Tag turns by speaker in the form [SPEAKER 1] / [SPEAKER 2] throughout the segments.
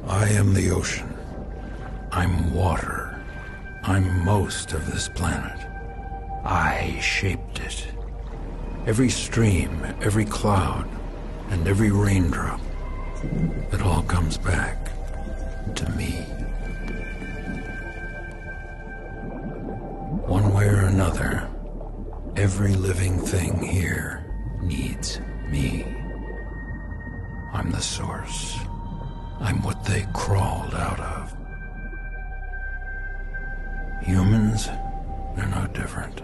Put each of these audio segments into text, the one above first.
[SPEAKER 1] I am the ocean. I'm water. I'm most of this planet. I shaped it. Every stream, every cloud, and every raindrop, it all comes back to me. One way or another, every living thing here needs me. I'm the source. I'm what they crawled out of. Humans, they're no different.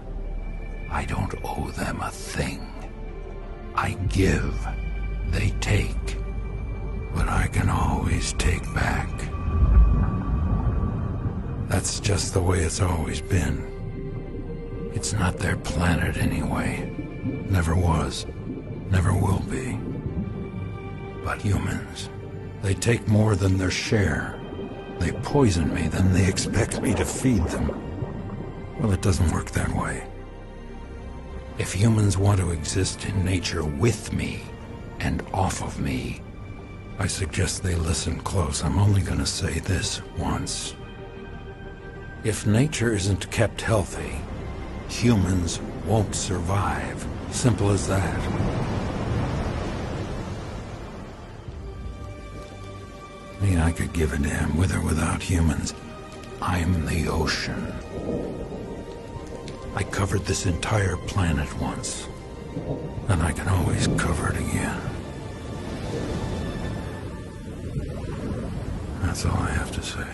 [SPEAKER 1] I don't owe them a thing. I give, they take, but I can always take back. That's just the way it's always been. It's not their planet anyway. Never was, never will be. But humans, they take more than their share. They poison me, then they expect me to feed them. Well, it doesn't work that way. If humans want to exist in nature with me and off of me, I suggest they listen close. I'm only gonna say this once. If nature isn't kept healthy, humans won't survive. Simple as that. I could give a damn with or without humans. I'm the ocean. I covered this entire planet once, and I can always cover it again. That's all I have to say.